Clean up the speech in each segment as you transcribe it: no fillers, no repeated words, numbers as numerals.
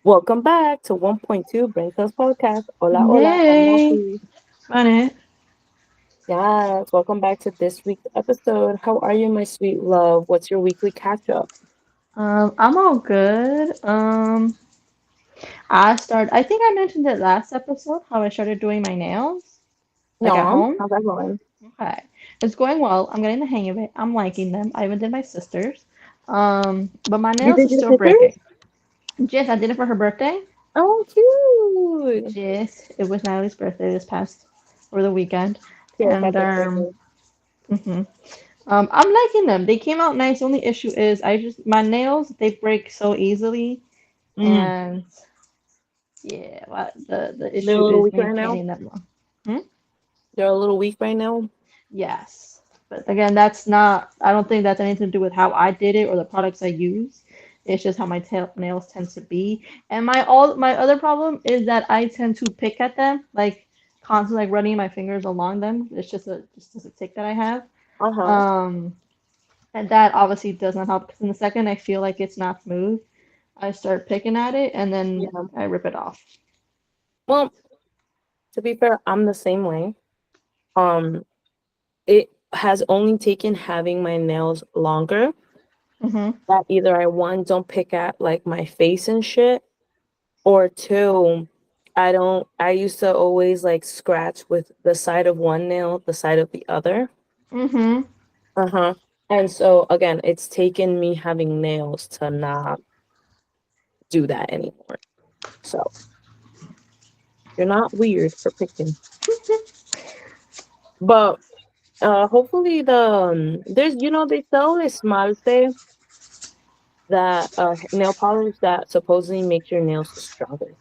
Welcome back to 1.2 Brain Cells Podcast. Hola, hola, estamos Yay! aquí. Fun it. Yes, welcome back to this week's episode. How are you, my sweet love? What's your weekly catch up? I'm all good. I think I mentioned it last episode how I started doing my nails, like at No, home. how's that going? Okay. It's going well. I'm getting the hang of it. I'm liking them. I even did my sister's. But my You nails did are your still sisters? breaking. Yes, I did it for her birthday. Oh, cute. Yes, it was Natalie's birthday this past over the weekend. Yes, And happy birthday. mhm. I'm liking them. They came out nice. The only issue is my nails they break so easily, Mm. and yeah, the They're a issue little is weak right now. maintaining them long. Hmm? They're a little weak right now. Yes, but again, that's not. I don't think that's anything to do with how I did it or the products I use. It's just how my tail nails tend to be. And my other problem is that I tend to pick at them, like constantly like running my fingers along them. It's just a tick that I have. Uh-huh. Um, and that obviously does not help because in the second I feel like it's not smooth, I start picking at it and then Yeah. I rip it off. Well, to be fair, I'm the same way. Um, it has only taken having my nails longer Hmm. that either I one don't pick at like my face and shit, or two, I used to always like scratch with the side of one nail, the side of the other. Hmm. Uh-huh. And so again, it's taken me having nails to not do that anymore. So you're not weird for picking. But hopefully there's they sell this esmalte that nail polish that supposedly makes your nails stronger.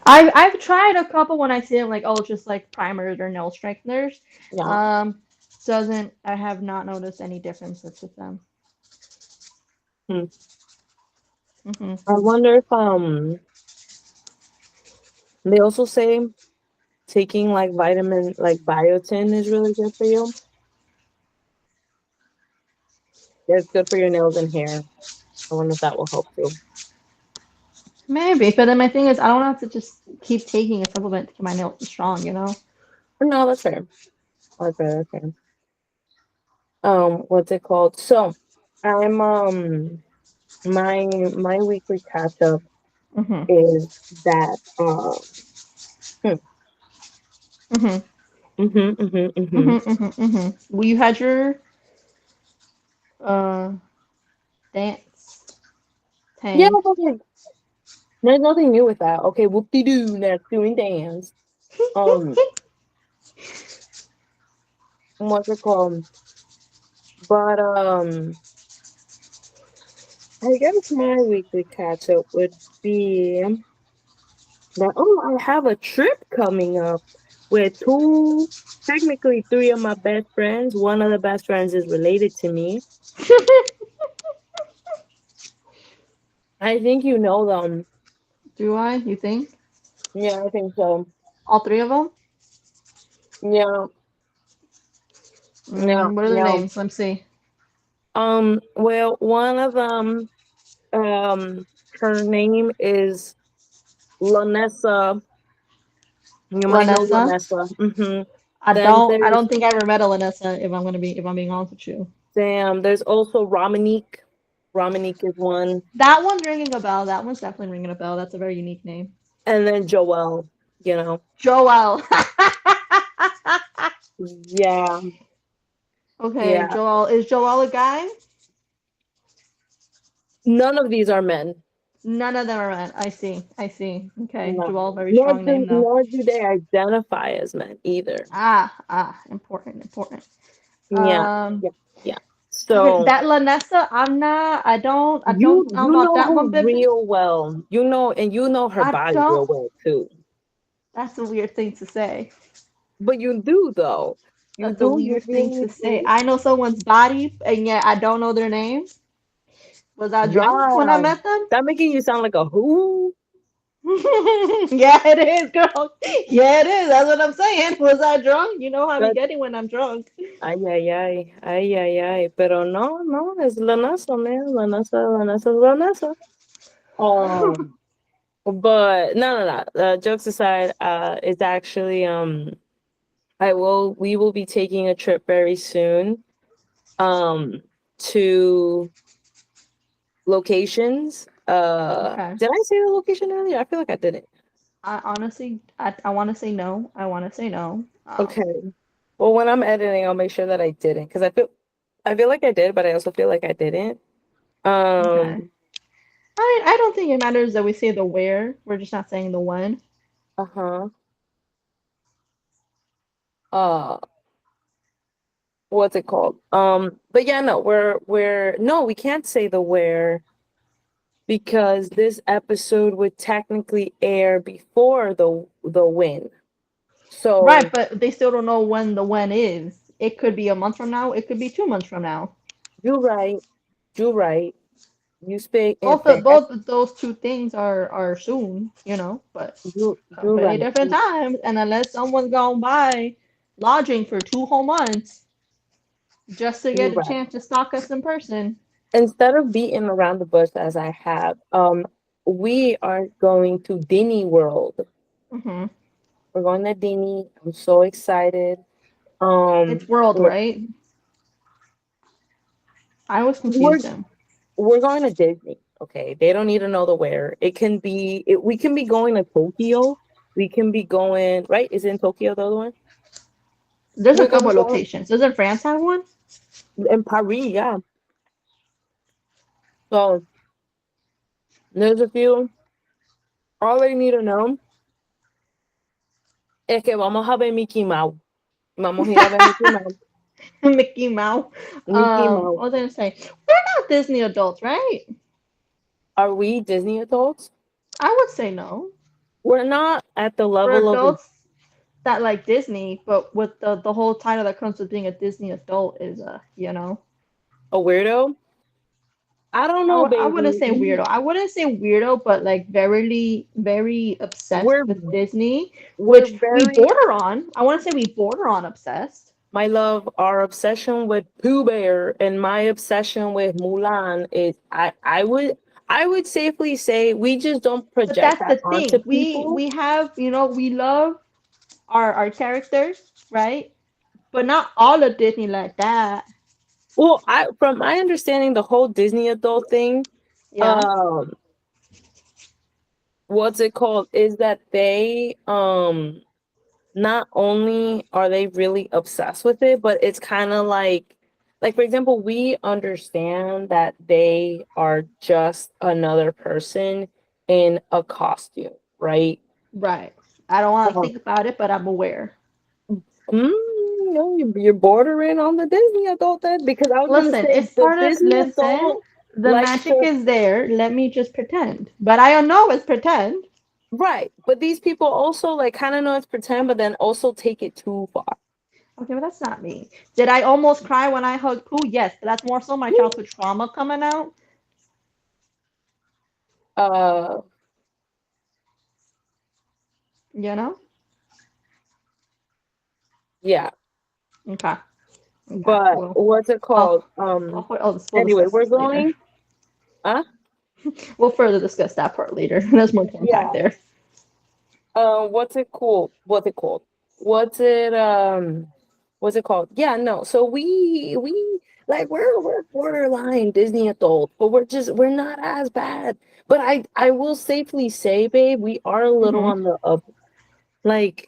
I've tried a couple when I see them like oh just like primers or nail strengtheners. Yeah. Um, doesn't I have not noticed any differences with them. Hmm. Hmm. I wonder if they also say taking like vitamin like biotin is really good for you. It's good for your nails and hair. I wonder if that will help too. Maybe, but then my thing is I don't have to just keep taking a supplement to keep my nails strong, you know? But no, that's fair. That's fair. That's fair. What's it called? So, I'm my weekly catch up Hmm. is that hmm, Hmm. mhm mhm mhm. Hmm. Hmm. Hmm. Well, you had your uh dance Yeah, thing. okay. There's nothing new with that. Okay, whoop de doo. Now doing dance. Um, what's it called? But I guess my weekly catch up would be that, oh, I have a trip coming up with two, technically three of my best friends. One of the best friends is related to me. I think you know them. Do I? You think? Yeah, I think so. All three of them? Yeah, yeah, What are their yeah. names? Let me see. Well, one of them, um, her name is Lanessa. You might know Lanessa? Lanessa. Mm-hmm. I Then don't. I there's don't think I ever met a Lanessa. If I'm being honest with you. Sam. There's also Romanique. Romanique is one, That one's ringing a bell. That one's definitely ringing a bell. That's a very unique name. and then Joelle. You know. Joel. Yeah, Okay, yeah. Joel. Is Joel a guy? None of these are men. None of them are men. I see. I see. Okay, No, Joel. Very strong name though. nor do they identify as men either. Important. Important. Yeah, Um. yeah, yeah. Okay, So that Lanessa. I'm not. I don't know you about know that her one, baby. real well. You know, and you know her I body don't. real well too. That's a weird thing to say. But you do though. You That's a do. You weird thing really to say. do. I know someone's body, and yet I don't know their name. Was I drunk when I Yeah, met them? that making you sound like a who? Yeah, it is, girl. Yeah, it is. That's what I'm saying. Was I drunk? You know how me But getting when I'm drunk. ay ay ay ay ay ay. Pero no, no, es la NASA, man. La NASA, la NASA, la NASA. Um, but no. Jokes aside, it's actually we will be taking a trip very soon. To locations. Okay. Did I say the location earlier? I feel like I didn't. I honestly, I want to say no. I want to say no. Okay. Well, when I'm editing, I'll make sure that I didn't because I feel like I did, but I also feel like I didn't. Okay. Um. I don't think it matters that we say the where. We're just not saying the when. Uh-huh. Uh. What's it called? But yeah, no, we're no, we can't say the where because this episode would technically air before the win. Right, So but they still don't know when the when is. It could be a month from now. It could be 2 months from now. you're right. You're right. You speak in fact. Both of those two things are soon, but You're completely right. different times. And unless someone's gone by lodging for 2 whole months just to You're get a right. chance to stalk us in person. Instead of beating around the bush as I have, we are going to Disney World. Hmm. We're going to Disney. I'm so excited. It's world, We're right? I always we're confuse them. we're going to Disney. Okay, they don't need to know the where. We can be going to Tokyo. We can be going right. Is it in Tokyo the other one? There's a We're couple gonna of go locations. Doesn't France have one? in Paris. Yeah. So there's a few. All they need to know es que vamos a ver Mickey Mouse. Vamos a ir a ver Mickey Mouse. Mickey Mouse. Mickey Mouse. What was I gonna say? We're not Disney adults, right? Are we Disney adults? I would say no. We're not at the We're level of adults that like Disney, but with the whole title that comes with being a Disney adult is a weirdo. I don't know, I wouldn't baby. say weirdo. I wouldn't say weirdo, but like very obsessed We're with Disney, we're which we very border on. I want to say we border on obsessed. my love. Our obsession with Pooh Bear and my obsession with Mulan is I would safely say we just don't But project that's the that onto thing. people. We have, we love our characters, right? But not all of Disney like that. Well, I from my understanding, the whole Disney adult thing, Yeah. um, what's it called? Is that they not only are they really obsessed with it, but it's kind of like for example, we understand that they are just another person in a costume, right? Right. I don't want to Um, think about it, but I'm aware. no, you're bordering on the Disney adult then, because I was gonna Listen, say it's the part of, Disney listen, adult the likes magic to is there. Let me just pretend. But I don't know it's pretend. right, but these people also like kind of know it's pretend, but then also take it too far. Okay, but that's not me. Did I almost cry when I hugged Pooh? Yes, but that's more so my childhood trauma coming out. Uh, You know? yeah, Okay. Okay. but what's it I'll, called? we'll Anyway, discuss we're this later. going. We'll further discuss that part later. There's more to unpack Yeah. there. What's it called? What's it called? What's it what's it called? Yeah, no. So we like we're borderline Disney adults, but we're not as bad. But I will safely say, babe, we are a little Hmm. on the up. Like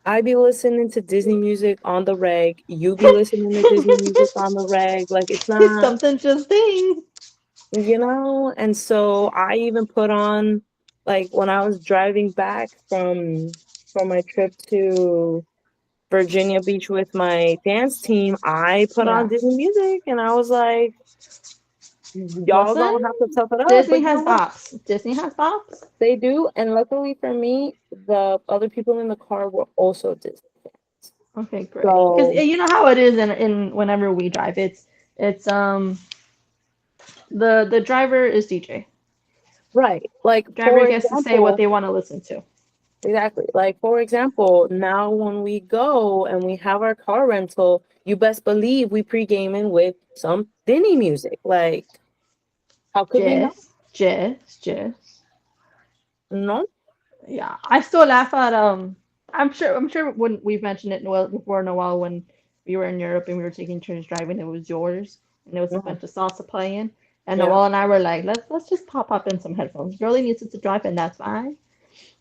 I be listening to Disney music on the reg. You be listening to Disney music on the reg. Like it's not, Something just ding. and so I even put on like when I was driving back from my trip to Virginia Beach with my dance team, I put on Yeah. Disney music and I was like, y'all Listen, gonna have to tough it up. Disney But you has know what? bops. Disney has bops. They do. And luckily for me, the other people in the car were also Disney fans. Okay, great. Because So, you know how it is in whenever we drive. It's the driver is DJ. right. Like Driver for gets to say what example, they want to listen to. exactly. Like for example, now when we go and we have our car rental, you best believe we pre-gaming with some Disney music. Like, how could we not? Yes. Jess. No, Yeah, I still laugh at I'm sure when we've mentioned it before in a while when we were in Europe and we were taking turns driving, it was yours and there was a no, bunch of salsa playing, and yeah, Noel and I were like, let's just pop in some headphones. Girlie needs it to drive, and that's fine,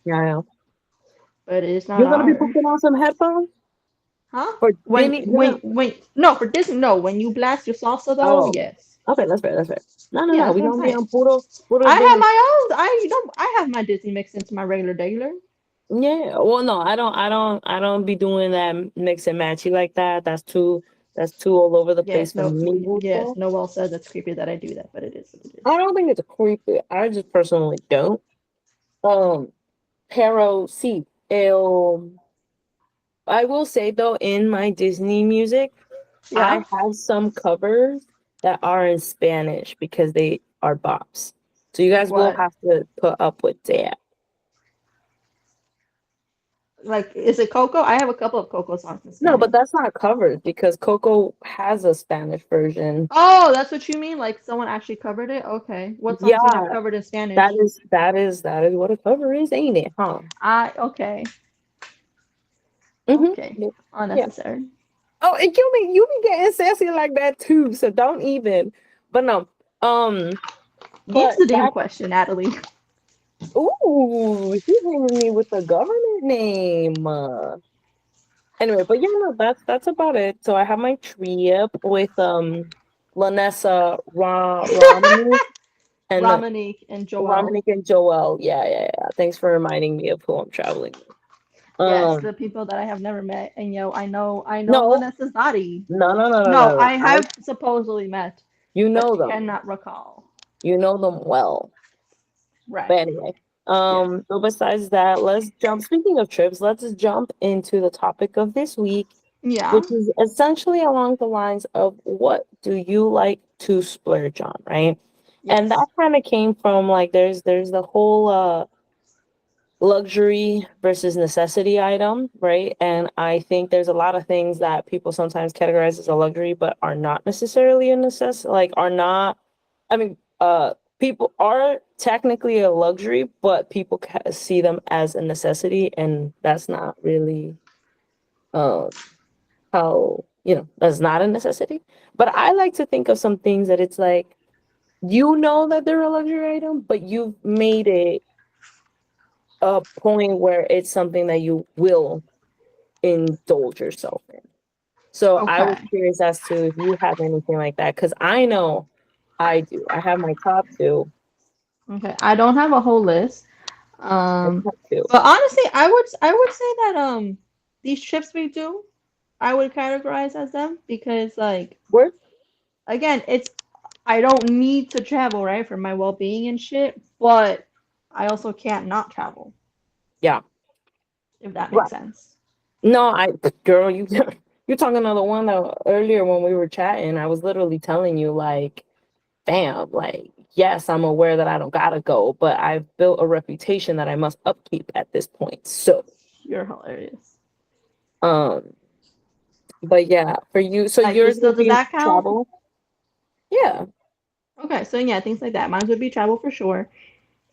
yeah, yeah. but it's not You're gonna be ours. putting on some headphones Huh? for When Disney? You're when gonna. when no for Disney, no, when you blast your salsa though, Oh, yes. okay, that's fair. That's fair. No, no, Yeah, no. that's We what I'm gonna be saying. on puro I have Disney. my own. I have my Disney mix into my regular daily. Yeah. Well, no, I don't be doing that mix and matchy like that. That's too all over the place Yes, for no, me. yes, Noel says it's creepy that I do that, but it is what it is. I don't think it's creepy. I just personally don't. Um, Pero sí. I will say though, in my Disney music, I Yeah. have some covers that are in Spanish because they are bops. So you Like guys will what? have to put up with that. Like, is it Coco? I have a couple of Coco songs in No, but Spanish. that's not covered because Coco has a Spanish version. Oh, that's what you mean? Like someone actually covered it? Okay. What songs do you have Yeah, covered in Spanish? that is what a cover is, ain't it? Huh? Okay. Mm-hmm. Okay. Yeah. Unnecessary. Oh, and you be getting sassy like that too. So don't even. But no. Um. But Answer the damn back. question, Natalie. Ooh, she hitting me with the government name. Anyway, but yeah, no, that's about it. So I have my trip with Lanessa Romney and Ramanique and Joelle. Romanic and Joel. Yeah, yeah, yeah. Thanks for reminding me of who I'm traveling with. Yes, Um, the people that I have never met. And yo, I know no, Lanessa's body. No, no. I have supposedly met, You but know them. cannot recall. You know them well. But Right. anyway, Yes. so besides that, let's jump. Speaking of trips, let's jump into the topic of this week, Yeah. which is essentially along the lines of what do you like to splurge on, right? And that Yes. kind of came from like there's the whole luxury versus necessity item, right? And I think there's a lot of things that people sometimes categorize as a luxury but are not necessarily a necessity, like are not I mean, people are technically a luxury, but people see them as a necessity, and that's not really um how, that's not a necessity. But I like to think of some things that it's like you know that they're a luxury item, but you've made it a point where it's something that you will indulge yourself in. So I was Okay. curious as to if you have anything like that, because I know I do. I have my top two. Okay. I don't have a whole list. My Um, top two. but honestly, I would say that these trips we do, I would categorize as them because like Word? again, it's I don't need to travel, right, for my well-being and shit, but I also can't not travel, Yeah. if that makes Right. sense. No, girl, you're talking another one that earlier when we were chatting, I was literally telling you like, damn, like, yes, I'm aware that I don't gotta go, but I've built a reputation that I must upkeep at this point. So, You're hilarious. um, but yeah, for you, so Like, yours does would be that count? travel. Yeah. Okay, so yeah, things like that. Mine would be travel for sure.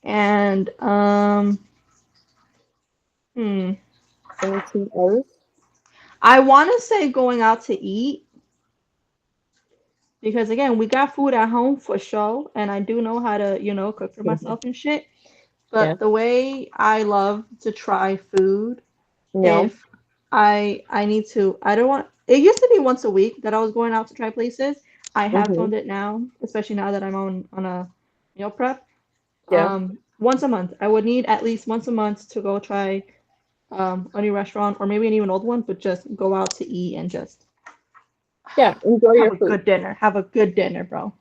And hmm, Anything else? I want to say going out to eat because again, we got food at home for sure, and I do know how to, cook for Mhm. myself and shit. Yeah. But the way I love to try food, No. if I need to, I don't want. It used to be once a week that I was going out to try places. I have Mm-hmm. toned it now, especially now that I'm on a meal prep. Yeah. Once a month. I would need at least once a month to go try a new restaurant or maybe an even old one, but just go out to eat and just Yeah. Enjoy have your a food. good dinner. Have a good dinner, bro.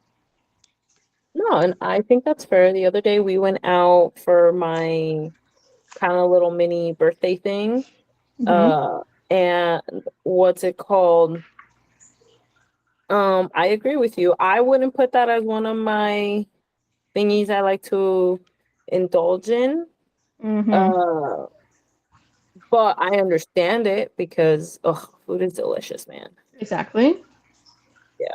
No, and I think that's fair. The other day we went out for my kind of little mini birthday thing. Hmm. Uh, and what's it called? I agree with you. I wouldn't put that as one of my thingies I like to indulge in. Hmm. Uh, but I understand it because food is delicious, man. Exactly. Yeah.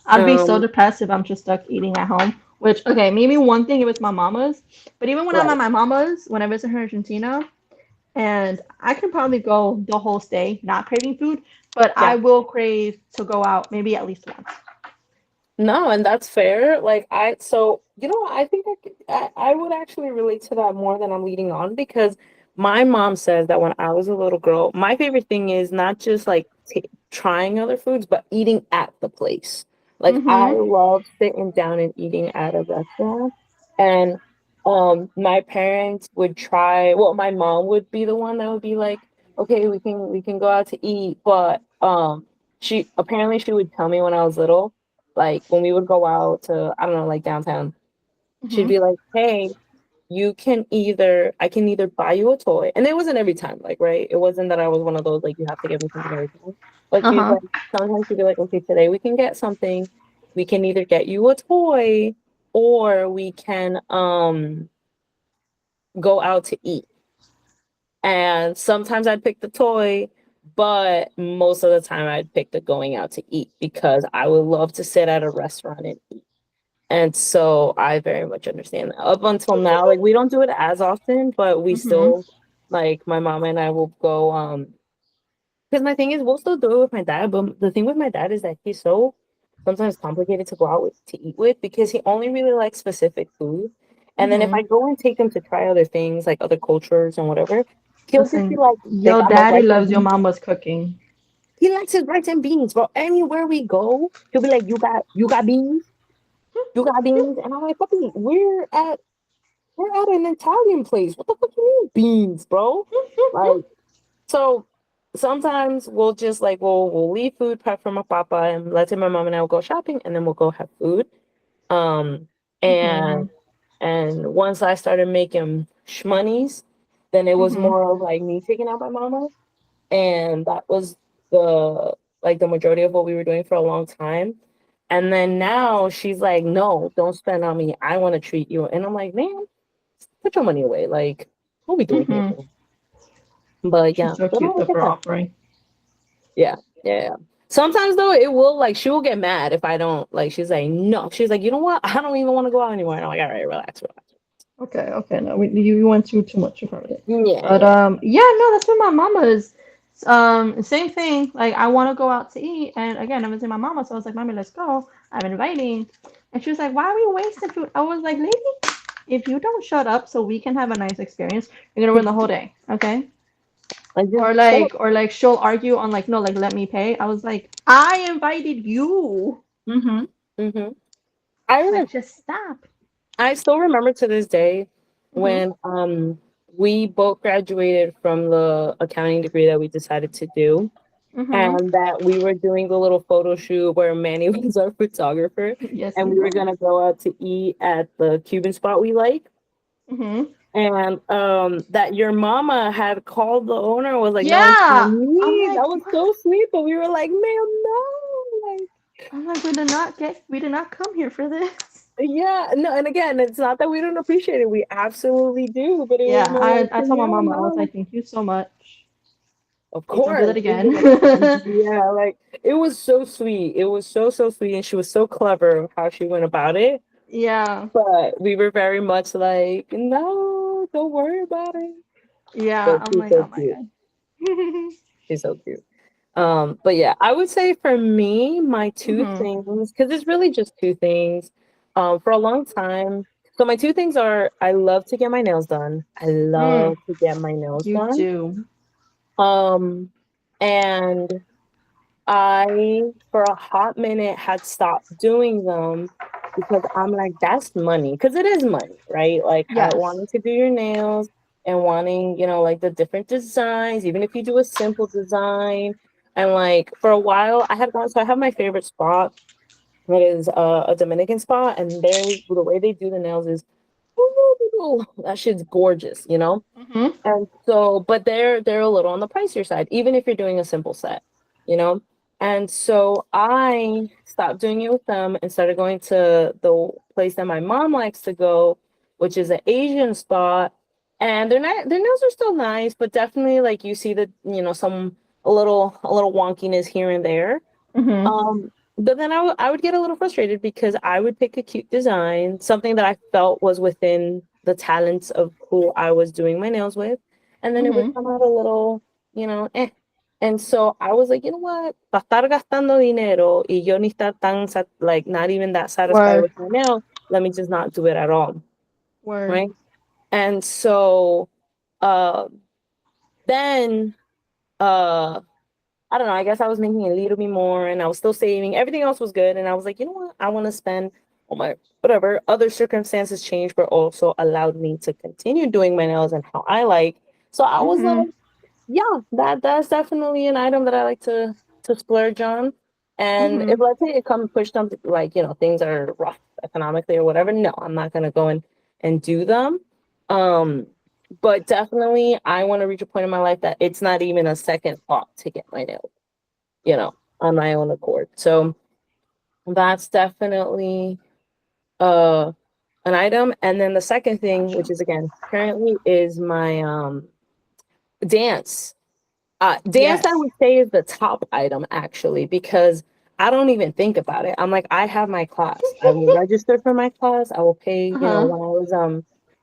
I'd be so Um, depressed if I'm just stuck eating at home Which, okay, maybe one thing it was my mama's, but even when I'm at Right. my mama's, when I visit her in Argentina, and I can probably go the whole stay not craving food, but I Yeah. will crave to go out maybe at least once. No, and that's fair. Like so I think I would actually relate to that more than I'm leading on because my mom says that when I was a little girl, my favorite thing is not just like trying other foods, but eating at the place. Like I Mm-hmm. love sitting down and eating at a restaurant, and my parents would try. Well, my mom would be the one that would be like, okay, we can go out to eat, but she would tell me when I was little like when we would go out to, I don't know, like downtown, she'd Mm-hmm. be like, "Hey, I can either buy you a toy." And it wasn't every time, like, right? It wasn't that I was one of those like you have to get me something every time. But she's Uh-huh. like sometimes she'd be like, "Okay, today we can get something. We can either get you a toy or we can go out to eat." And sometimes I'd pick the toy, but most of the time I'd pick the going out to eat because I would love to sit at a restaurant and eat. And so I very much understand that. Up until now, like we don't do it as often, but we Mm-hmm. still like my mom and I will go because my thing is we'll still do it with my dad, but the thing with my dad is that he's so sometimes complicated to go out with to eat with because he only really likes specific food. And then if I Mm-hmm. go and take him to try other things like other cultures and whatever, he'll just be Listen, like, they your got no daddy rice and loves your beans. mama's cooking. He likes his rice and beans, bro. Anywhere we go, he'll be like, you got beans? You got beans? And I'm like, puppy, we're at an Italian place. What the fuck you mean beans, bro? Like, so sometimes we'll just like we'll leave food prep for my papa and let's say my mom and I will go shopping and then we'll go have food. Um and Mm-hmm. and once I started making shmoneys, then it was Mm-hmm. more of like me taking out my mama. And that was the the majority of what we were doing for a long time. And then now she's like, no, don't spend on me. I want to treat you. And I'm like, man, put your money away. Like, what we doing here, Mm-hmm. bro? But She's yeah, so but cute no, I though get for that. offering. Yeah, yeah, yeah. Sometimes though, it will like she will get mad if I don't like. She's like, no. She's like, you know what? I don't even want to go out anymore. And I'm like, all right, relax, relax. Okay, okay, no, you went too much from it. Yeah, But yeah. yeah, no, that's what my mama is. Same thing. Like I want to go out to eat, and again, I'm visiting my mama, so I was like, "Mommy, let's go." I'm inviting, and she was like, "Why are we wasting food?" I was like, "Lady, if you don't shut up, so we can have a nice experience, you're gonna ruin the whole day, okay?" Like just Or shut up. like, or like, she'll argue on like, "No, like, let me pay." I was like, "I invited you. Mm-hmm. Mm-hmm. I Like, remember. just stop." I still remember to this day Mhm. when we both graduated from the accounting degree that we decided to do, Mhm. and that we were doing the little photo shoot where Manny was our photographer, Yes, and he we were was. gonna go out to eat at the Cuban spot we like. Mhm. And that your mama had called the owner and was like, "No, it's for Yeah. I'm me." like, That was what? so sweet, but we were like, "Ma'am, no!" Like, I'm like, we did not come here for this. yeah, no. And again, it's not that we don't appreciate it; we absolutely do. But it was Yeah, more like, I told my yeah, mama, I was no. like, thank you so much. Of Please don't do that course, we again. were like, yeah, like it was so sweet. It was so sweet, and she was so clever how she went about it. Yeah, But we were very much like, no, don't worry about it. yeah. But I'm she's like, so oh my cute. god. She's so cute. But yeah, I would say for me, my two Mhm. things, because it's really just two things. For a long time, so my two things are I love to get my nails done. I Mm, love to get my nails you done. do. Um, and I, for a hot minute, had stopped doing them because I'm like, that's money. Because it is money, right? Like, Yes. wanting to do your nails and wanting, like the different designs, even if you do a simple design. And like, for a while, I had gone, so I have my favorite spot. It is a Dominican spot. And the way they do the nails is, that shit's gorgeous. Mhm. And so, but they're a little on the pricier side, even if you're doing a simple set, you know? And so I stopped doing it with them and started going to the place that my mom likes to go, which is an Asian spot. And their nails are still nice, but definitely you see some a little wonkiness here and there. Mhm. Um, But then I would get a little frustrated because I would pick a cute design, something that I felt was within the talents of who I was doing my nails with, and then it would Mm-hmm. come out a little, eh. And so I was like, you know what? Pa estar gastando dinero y yo ni estar tan like not even that satisfied Word. with my nail, let me just not do it at all, Word. right? And so uh then uh I don't know. I guess I was making a little bit more and I was still saving. Everything else was good. And I was like, you know what? I want to spend on my whatever. Other circumstances changed, but also allowed me to continue doing my nails and how I like. So I was Mm-hmm. like, yeah, that's definitely an item that I like to splurge on. And if Mm-hmm. let's say it comes push something like, things are rough economically or whatever, no, I'm not gonna go in and do them. Um, but definitely I want to reach a point in my life that it's not even a second thought to get my nails, on my own accord. So that's definitely uh an item. And then the second thing, which is again currently is my dance. Dance, I Yes. would say, is the top item actually, because I don't even think about it. I'm like, I have my class. I will register for my class. I will pay, Uh-huh. when I was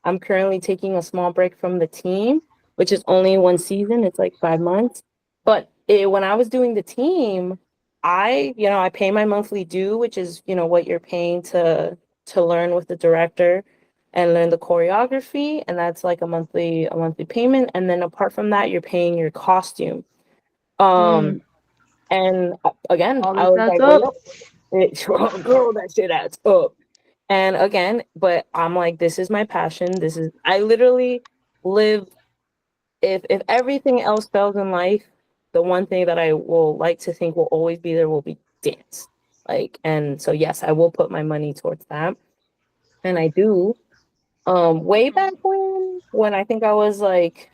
I'm currently taking a small break from the team, which is only one season. It's like 5 months. But when I was doing the team, I pay my monthly due, which is, what you're paying to learn with the director and learn the choreography, and that's like a monthly payment. And then apart from that, you're paying your costume. Mm. um and again, All I this was adds like, well, up. yep, girl, that shit adds up. And again, but I'm like, this is my passion. This is I literally live. If everything else fails in life, the one thing that I will like to think will always be there will be dance. Like, and so yes, I will put my money towards that, and I do. Way back when I think I was like,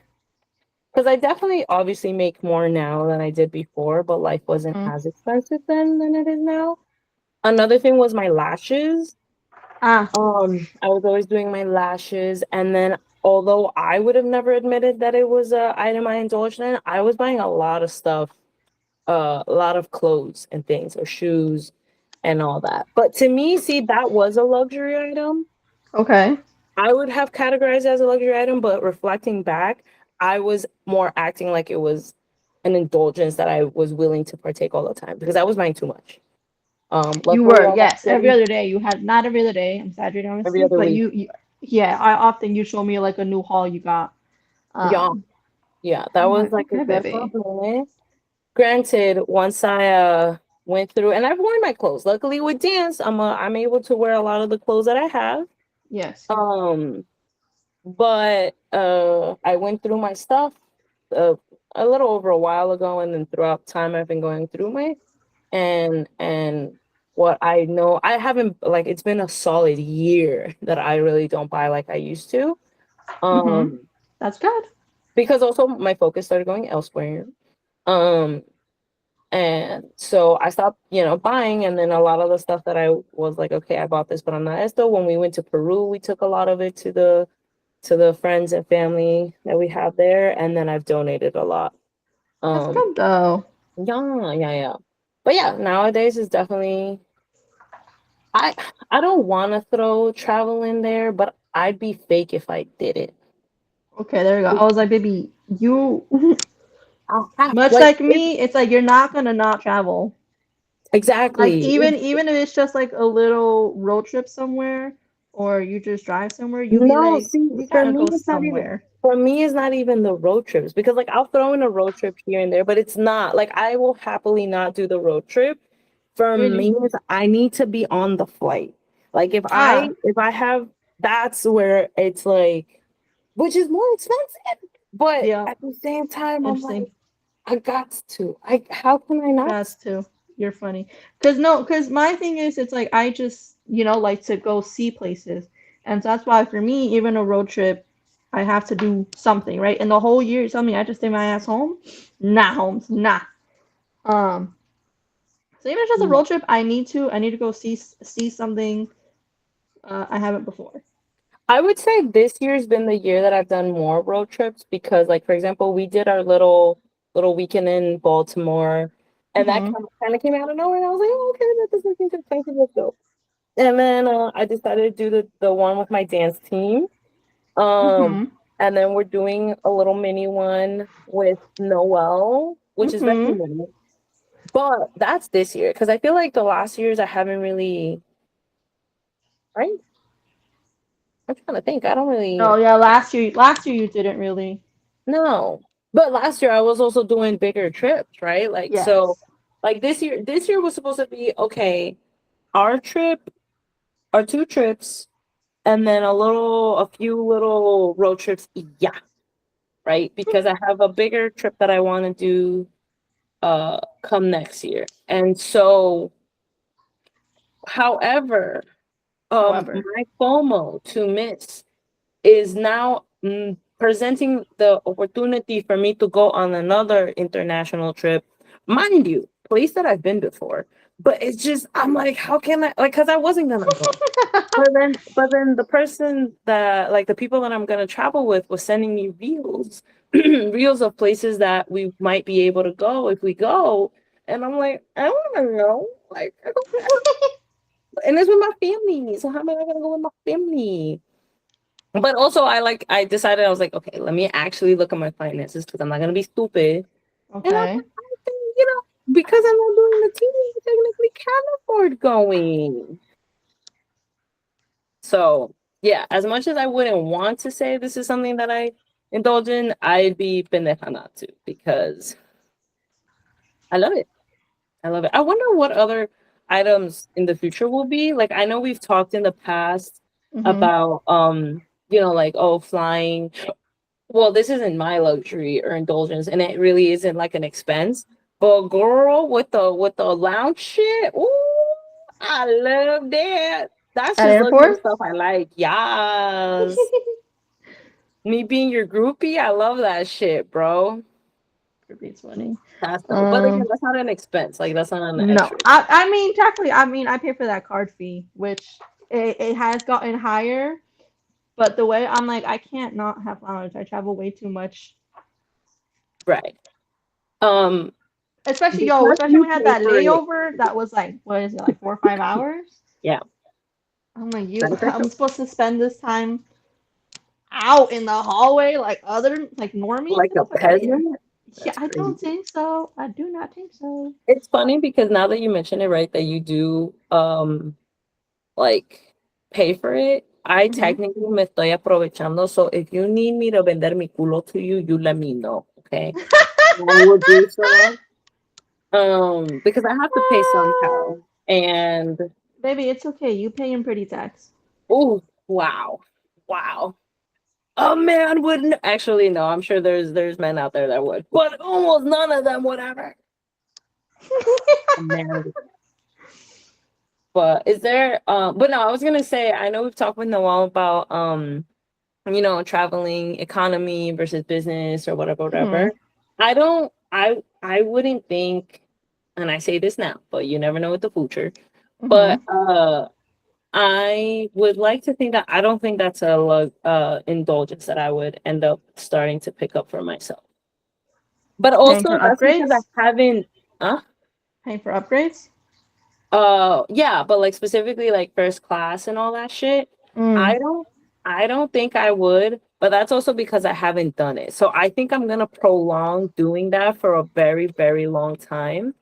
because I definitely obviously make more now than I did before, but life wasn't Mm. as expensive then than it is now. Another thing was my lashes. Ah. I was always doing my lashes, and then although I would have never admitted that it was a item I indulged in, I was buying a lot of stuff, a lot of clothes and things, or shoes and all that. But to me, see, that was a luxury item. Okay. I would have categorized it as a luxury item, but reflecting back, I was more acting like it was an indulgence that I was willing to partake all the time because I was buying too much. You Luckily were, I got yes, every city other day. You had not every other day. I'm exaggerating, every obviously, other but week. yeah, I often you show me like a new haul you got. Yeah, Um, yeah, that I'm was like, like a okay, good hot baby. minute. Granted, once I went through and I've worn my clothes. Luckily with dance, I'm able to wear a lot of the clothes that I have. Yes. Um, but I went through my stuff uh, a little over a while ago, and then throughout time I've been going through my and what I know, I haven't, like, it's been a solid year that I really don't buy like I used to. Mm-hmm. Um, That's good. because also my focus started going elsewhere. Um, and so I stopped, buying, and then a lot of the stuff that I was like, okay, I bought this, but I'm not esto. When we went to Peru, we took a lot of it to the friends and family that we have there, and then I've donated a lot. That's Um, good though. yeah, yeah, yeah. But yeah, nowadays is definitely I I don't want to throw travel in there, but I'd be fake if I did it. Okay, there you go. I was like, baby, you I'll have much like like me, it's like you're not gonna not travel. Like exactly. even if it's just like a little road trip somewhere, or you just drive somewhere, you be No, like, see, we for gotta me, go it's not even somewhere. for me, it's not even the road trips, because like I'll throw in a road trip here and there, but it's not like I will happily not do the road trip. For Really? me, I need to be on the flight. Like Ah, if I have, that's where it's like, which is more expensive, but yeah, at the same time, I'm like, interesting. I got to. How can I not? That's too. You're funny. Cause no, cause my thing is, it's like I just, like to go see places, and so that's why for me, even a road trip, I have to do something, right? And the whole year, you tell me I just stay my ass home, nah, Holmes, nah. Um, so even if it's just a No. road trip, I need to go see something I haven't before. I would say this year's been the year that I've done more road trips because, like, for example, we did our little weekend in Baltimore. and that Mhm. kind of came out of nowhere. And I was like, oh, okay, that doesn't seem too expensive. Let's go. And then I decided to do the one with my dance team. Um, Mhm. and then we're doing a little mini one with Noel, which is very Mhm. mini. But that's this year because I feel like the last years I haven't really, right? I'm trying to think. I don't really Oh yeah, last year you didn't really. know. But last year I was also doing bigger trips, right? Like so, Yes. like this year was supposed to be okay. Our trip, our two trips, and then a few little road trips. Yeah, right? Because I have a bigger trip that I want to do come next year. And so, however, However. my FOMO to miss is now presenting the opportunity for me to go on another international trip. Mind you, place that I've been before. But it's just I'm like, how can I like because I wasn't gonna go. But then the person that like the people that I'm gonna travel with was sending me reels, reels of places that we might be able to go if we go. And I'm like, I don't wanna know. Like I don't wanna and it's with my family. So how am I gonna go with my family? But also I decided I was like, okay, let me actually look at my finances because I'm not gonna be stupid. And I'm like, Okay. I think, because I'm not doing the team, I technically can afford going. So, yeah, as much as I wouldn't want to say this is something that I indulge in, I'd be pendeja not to because I love it. I love it. I wonder what other items in the future will be. Like I know we've talked in the past Mhm. about like oh flying. Well, this isn't my luxury or indulgence and it really isn't like an expense. But girl, with the lounge shit, ooh, I love that. That's At just luxury airports? stuff I like. Yes. Me being your groupie, I love that shit, bro. It's funny. That's dope. But again, Um, that's not an expense. Like that's not an no. extra I mean technically I mean I pay for that card fee, which it has gotten higher, but the way I'm like I can't not have lounge. I travel way too much. right. Um, because Especially you when we had pay that for it. layover that was like what is it, like 4 or 5 hours? Yeah, I'm like you that's I'm extra. supposed to spend this time out in the hallway like other like normies? Like Get a the fuck out of here. peasant. Yeah, That's I don't crazy. think so. I do not think so. It's funny because now that you mention it, right, that you do like pay for it. I Hmm. technically me estoy aprovechando. So if you need me to vender mi culo to you, you let me know, okay? I will do so. Because I have to pay somehow. And Baby, it's okay. You pay in pretty tax. oh wow. Wow. A man wouldn't actually no, I'm sure there's men out there that would, but almost none of them would ever. A man would. But is there but no, I was gonna say I know we've talked with Noel about traveling economy versus business or whatever, Hmm. whatever. I wouldn't think, and I say this now, but you never know with the future. Hmm. But I would like to think that I don't think that's a indulgence that I would end up starting to pick up for myself. But Paying for also that's because upgrades? I haven't uh Paying for upgrades? yeah, but like specifically like first class and all that shit. Mm. I don't I don't think I would, but that's also because I haven't done it. So I think I'm gonna prolong doing that for a very, very long time.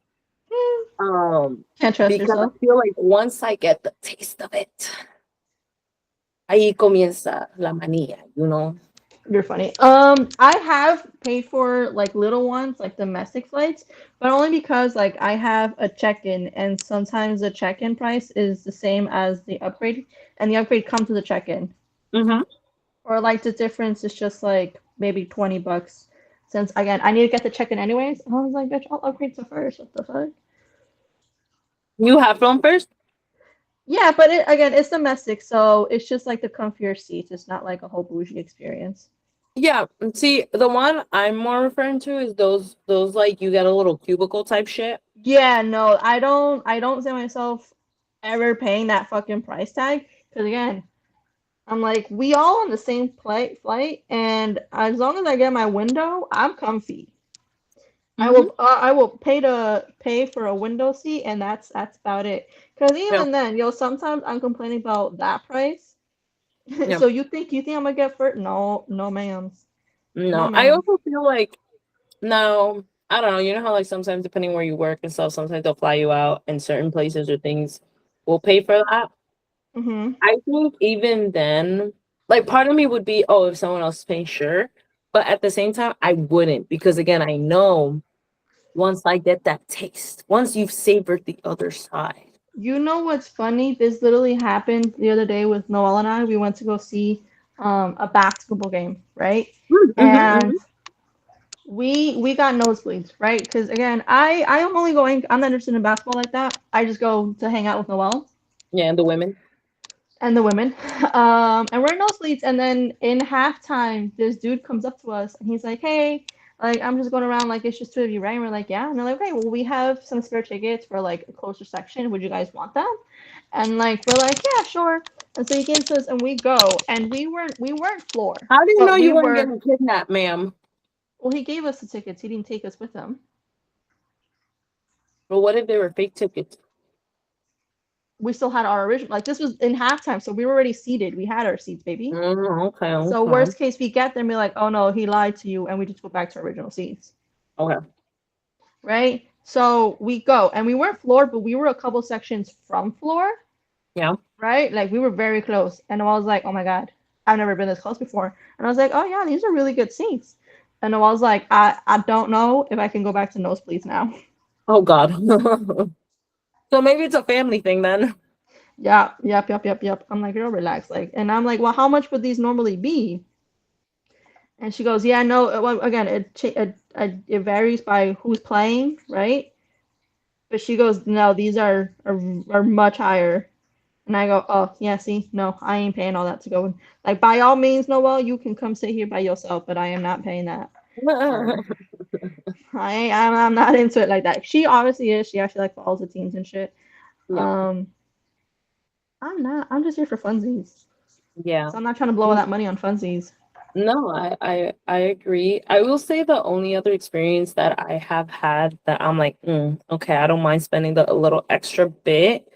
Mm. Um, Can't trust because yourself. I feel like once I get the taste of it, ahí comienza la manía. You're funny. I have paid for like little ones, like domestic flights, but only because like I have a check-in, and sometimes the check-in price is the same as the upgrade, and the upgrade comes with the check-in. Mm-hmm. Or like the difference is just like maybe $20. Since again, I need to get the check-in anyways. I was like, bitch, I'll upgrade to first. What the fuck? You have flown first? Yeah, but again, it's domestic, so it's just like the comfier seats. It's not like a whole bougie experience. Yeah. See, the one I'm more referring to is those like you get a little cubicle type shit. Yeah, no, I don't see myself ever paying that fucking price tag. Because again, I'm like, we all on the same flight, and as long as I get my window, I'm comfy. Mm-hmm. I will pay for a window seat, and that's about it. Cause Yeah. even then, yo, sometimes I'm complaining about that price. Yeah. So you think I'm gonna get first? No, no, ma'am, no, No, I ma'am. also feel like no, I don't know. You know how like sometimes depending where you work and stuff, sometimes they'll fly you out, and certain places or things will pay for that. Mhm. I think even then, like part of me would be, oh, if someone else is paying, sure. But at the same time, I wouldn't because again, I know once I get that taste, once you've savored the other side. You know what's funny? This literally happened the other day with Noel and I. We went to go see a basketball game, right? And Mm-hmm. we got nosebleeds, right? Because again, I am only going. I'm not interested in basketball like that. I just go to hang out with Noel Yeah, and the women. and the women. And we're nosebleeds. And then in halftime, this dude comes up to us and he's like, "Hey, like I'm just going around. Like it's just two of you, right?" And we're like, "Yeah." And they're like, "Okay, well we have some spare tickets for like a closer section. Would you guys want them?" And like we're like, "Yeah, sure." And so he gives us, and we go, and we weren't floor, How do you know but we you weren't were. getting kidnapped, ma'am? Well, he gave us the tickets. He didn't take us with him. But what if they were fake tickets? We still had our original. Like this was in halftime, so we were already seated. We had our seats, baby. Okay, So okay, worst case, we get there and be like, "Oh no, he lied to you," and we just go back to our original seats, okay. right? So we go, and we weren't floored, but we were a couple sections from floor, Yeah. right? Like we were very close, and I was like, "Oh my god, I've never been this close before." And I was like, "Oh yeah, these are really good seats." And I was like, "I don't know if I can go back to nosebleeds now." Oh God. So maybe it's a family thing then. Yeah, yep. I'm like, "Girl, relax." Like, and I'm like, "Well, how much would these normally be?" And she goes, "Yeah, no. Well, again, it varies by who's playing, right?" But she goes, "No, these are much higher." And I go, "Oh, yeah, see, no, I ain't paying all that to go." Like, by all means, Noel, you can come sit here by yourself, but I am not paying that for. I'm not into it like that. She obviously is. She actually like follows the teams and shit. Yeah. Um, I'm not. I'm just here for funsies. Yeah. So I'm not trying to blow all that money on funsies. No, I agree. I will say the only other experience that I have had that I'm like, okay, I don't mind spending a little extra bit.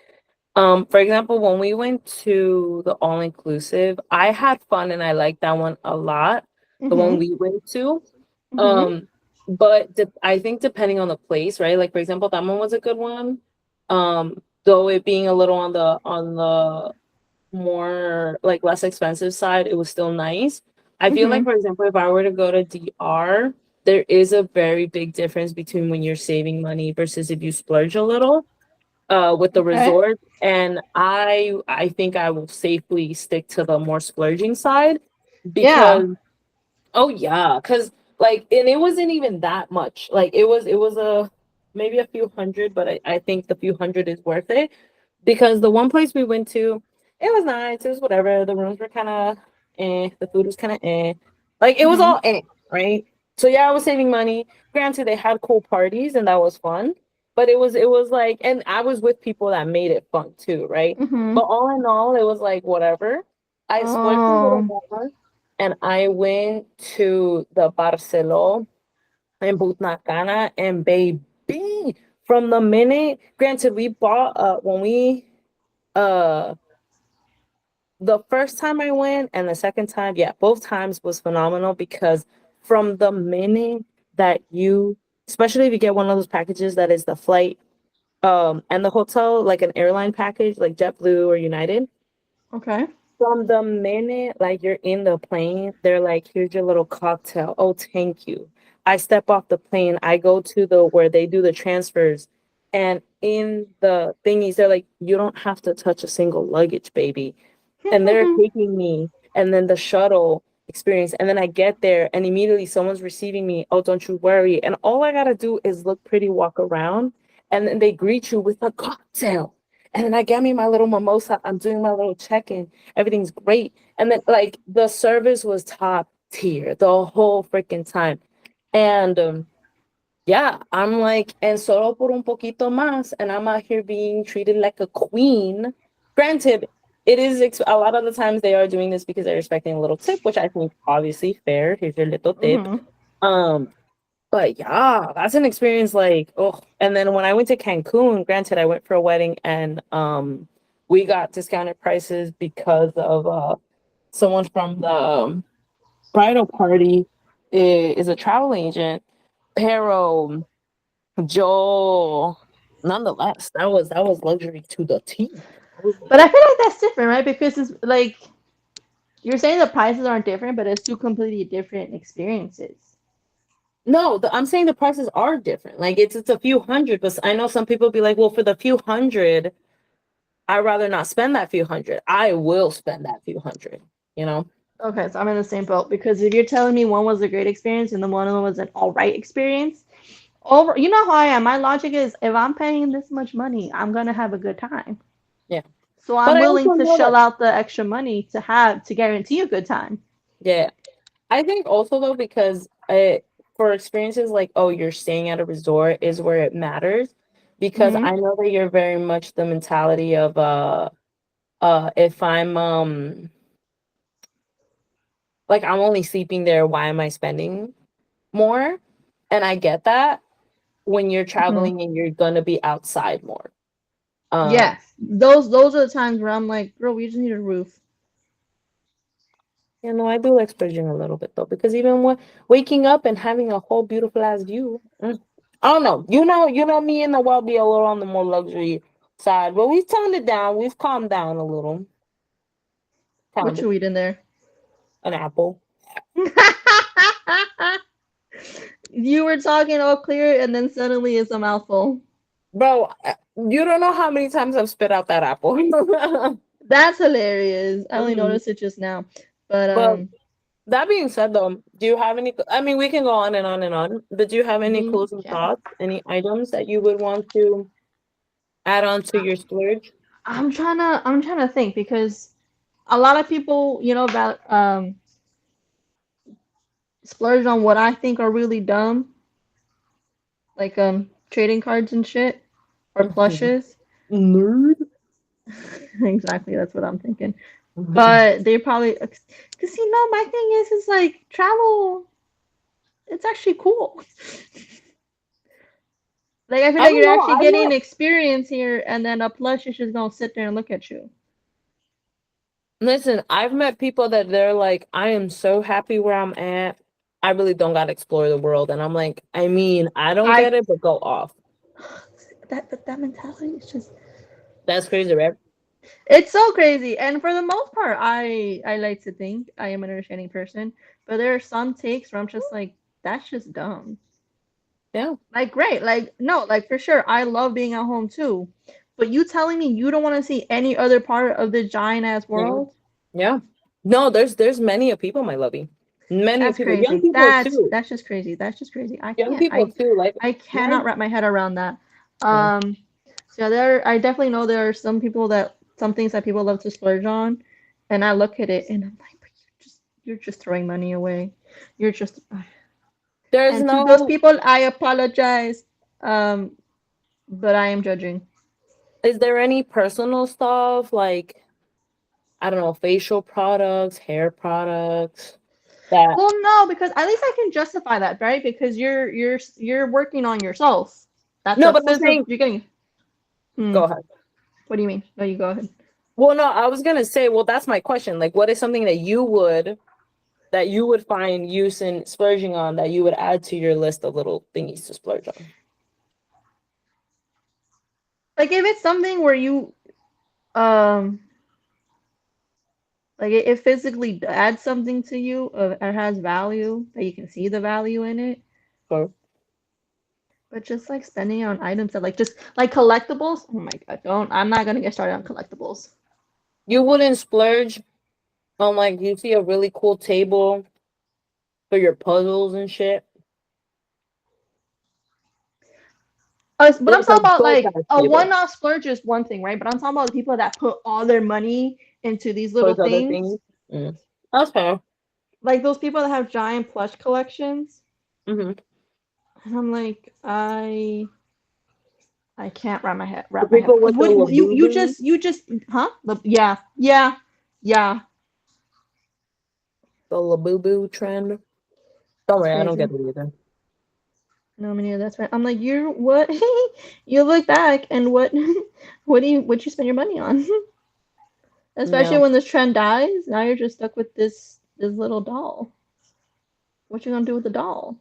For example, when we went to the all inclusive, I had fun and I liked that one a lot. The one Mhm. we went to. Mhm. Um, but I think depending on the place, right? Like for example, that one was a good one. Though it being a little on the more like less expensive side, it was still nice. I feel like, Mhm. for example, if I were to go to DR, there is a very big difference between when you're saving money versus if you splurge a little with the Okay. resort. And I think I will safely stick to the more splurging side Yeah. because oh yeah, because like and it wasn't even that much. Like it was a maybe a few hundred, but I think the few hundred is worth it because the one place we went to, it was nice. It was whatever. The rooms were kind of the food was kind of like it was Mhm. all right? So yeah, I was saving money. Granted, they had cool parties and that was fun, but it was like, and I was with people that made it fun too, right? But Mhm. all in all, it was like whatever. I splurged a little Oh. more and I went to the Barcelona in Butnacana, and baby, from the minute, granted, we bought when we uh the first time I went and the second time, yeah, both times was phenomenal because from the minute that you, especially if you get one of those packages that is the flight and the hotel, like an airline package, like JetBlue or United. Okay. From the minute like you're in the plane, they're like, here's your little cocktail. Oh, thank you. I step off the plane, I go to the where they do the transfers, and in the thingies, they're like, you don't have to touch a single luggage, baby. And they're taking me, and then the shuttle experience, and then I get there, and immediately someone's receiving me. Oh, don't you worry. And all I gotta do is look pretty, walk around, and then they greet you with a cocktail. And then I get me my little mimosa. I'm doing my little check-in. Everything's great. And then like the service was top tier the whole freaking time. And yeah, I'm like, and solo por un poquito más, and I'm out here being treated like a queen. Granted, it is a lot of the times they are doing this because they're expecting a little tip, which I think obviously fair. Here's your little tip. Mhm. Um, But yeah, that's an experience like, oh. And then when I went to Cancun, granted I went for a wedding and we got discounted prices because of someone from the bridal party is a travel agent. Pero Joe, nonetheless, that was luxury to the T. That was But I luxury. feel like that's different, right? Because it's like you're saying the prices aren't different, but it's two completely different experiences. No, I'm saying the prices are different. Like it's a few hundred, but I know some people be like, well, for the few hundred, I'd rather not spend that few hundred. I will spend that few hundred, you know? Okay, so I'm in the same boat because if you're telling me one was a great experience and the one was an all right experience, over you know how I am. My logic is if I'm paying this much money, I'm gonna have a good time. Yeah. So But I'm I willing also to know shell that, out the extra money to guarantee a good time. yeah. I think also though, because for experiences like, oh, you're staying at a resort is where it matters. Because Hmm. I know that you're very much the mentality of if I'm like I'm only sleeping there, why am I spending more? And I get that when you're Hmm. traveling and you're gonna be outside more. Um, Yes, those are the times where I'm like, bro, we just need a roof. you know, I do like splurging a little bit though, because even when waking up and having a whole beautiful ass view, I don't know. You know, me and the world be a little on the more luxury side, but we've toned it down. We've calmed down a little. Kind What of you eat in there? an apple, You were talking all clear, and then suddenly it's a mouthful. bro. You don't know how many times I've spit out that apple. That's hilarious. I only Mhm. noticed it just now. But But that being said, though, do you have any? I mean, we can go on and on and on, but do you have any we closing can. thoughts? Any items that you would want to add on to your splurge? I'm trying to think because a lot of people, about splurge on what I think are really dumb, like trading cards and shit or Mhm. plushes. Nerd. Exactly, that's what I'm thinking. But they probably, because my thing is like travel. It's actually cool. Like I feel I like don't you're know. actually I getting met experience here, and then a plush is just gonna sit there and look at you. Listen, I've met people that they're like, I am so happy where I'm at. I really don't gotta explore the world. And I'm like, I mean, I don't I get it, but go off. that mentality is just That's crazy, right? it's so crazy. And for the most part, I like to think I am an understanding person, but there are some takes where I'm just like, that's just dumb. Yeah. Like great, like no, like for sure, I love being at home too. But you telling me you don't want to see any other part of the giant ass Yeah. world? Yeah. No, there's many of people, my lovey. Many of That's people. Young crazy. people That's too. that's just crazy. That's just crazy. I Young can't. people I too. Like I my cannot wrap my head around that. yeah. Um, so yeah, I definitely know there are some things that people love to splurge on, and I look at it and I'm like, but you're just throwing money away. You're just There's and to those no people, I apologize. Um, but I am judging. is there any personal stuff like I don't know, facial products, hair products that Well, no, because at least I can justify that, right? Because you're working on yourself. That's no, a but I'm physical. saying You're getting. Hmm. go ahead. What do you mean? No, you go ahead. Well, no, I was gonna say, well, that's my question. Like, what is something that you would find use in splurging on that you would add to your list of little thingies to splurge on? Like if it's something where you um like it physically adds something to you or has value that you can see the value in it, Or but just like spending on items that like just like collectibles. Oh my God, don't. I'm not gonna get started on collectibles. you wouldn't splurge on like you see a really cool table for your puzzles and shit. But I'm Like a talking about dope like ass a table one-off splurge is one thing, right? But I'm talking about the people that put all their money into these for little other things, things. Mm. That's fair. like those people that have giant plush collections. Mm-hmm. And I'm like, I can't The wrap my head. people with the Would you labubu, just huh? Yeah, yeah, yeah. the labubu trend. Don't It's worry, I don't crazy. get it either. No, me neither. That's right. I'm like, you what? You look back and what? What you spend your money on? Especially Yeah. when this trend dies. Now you're just stuck with this little doll. What you gonna do with the doll?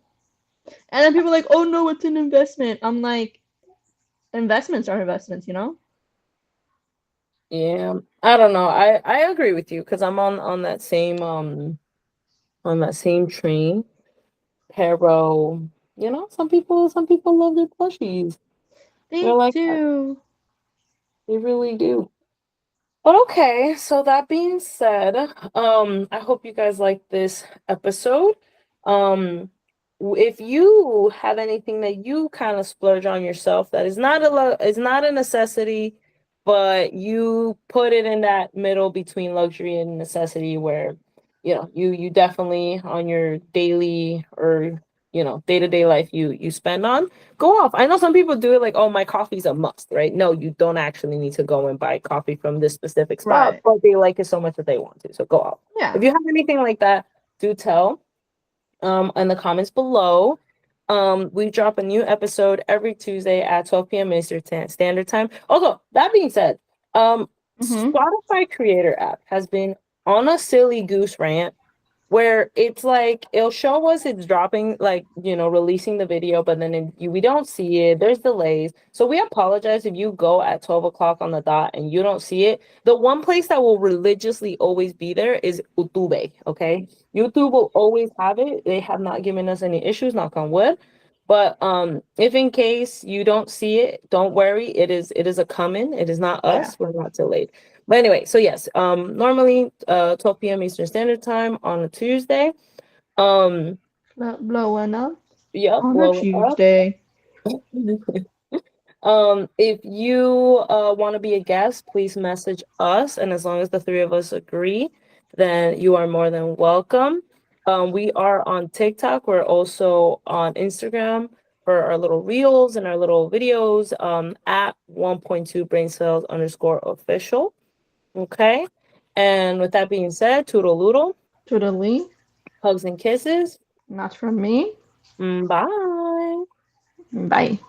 And then people are like, oh no, it's an investment. I'm like, investments are investments, you know? Yeah. I don't know. I agree with you because I'm on that same train. Pero, some people love their plushies. They're They like that. do. They really do. But okay, so that being said, I hope you guys like this episode. Um, if you have anything that you kind of splurge on yourself that is not a necessity, but you put it in that middle between luxury and necessity where, you definitely on your daily or, day-to-day life you spend on, go off. I know some people do it like, oh, my coffee's a must, right? No, you don't actually need to go and buy coffee from this specific spot, Right. but they like it so much that they want to. So go off. If Yeah. you have anything like that, do tell in the comments below. We drop a new episode every Tuesday at 12 p.m. Eastern Standard Time. Also, that being said, Mhm. Spotify Creator app has been on a silly goose rant where it's like it'll show us it's dropping, like, releasing the video, but then we don't see it. There's delays, so we apologize if you go at 12 o'clock on the dot and you don't see it. The one place that will religiously always be there is YouTube. Okay, YouTube will always have it. They have not given us any issues, knock on wood. But if in case you don't see it, don't worry. It is a coming. It is not Yeah. us. We're not delayed. But anyway, so yes, normally 12 p.m. Eastern Standard Time on a Tuesday. Um, Blowing up yep, on a blow it up. Tuesday. If you want to be a guest, please message us, and as long as the three of us agree, then you are more than welcome. We are on TikTok. We're also on Instagram for our little reels and our little videos. At 1.2 brain cells underscore official. Okay. And with that being said, toodle-oodle, Totally. hugs and kisses. Not from me. Bye. Bye.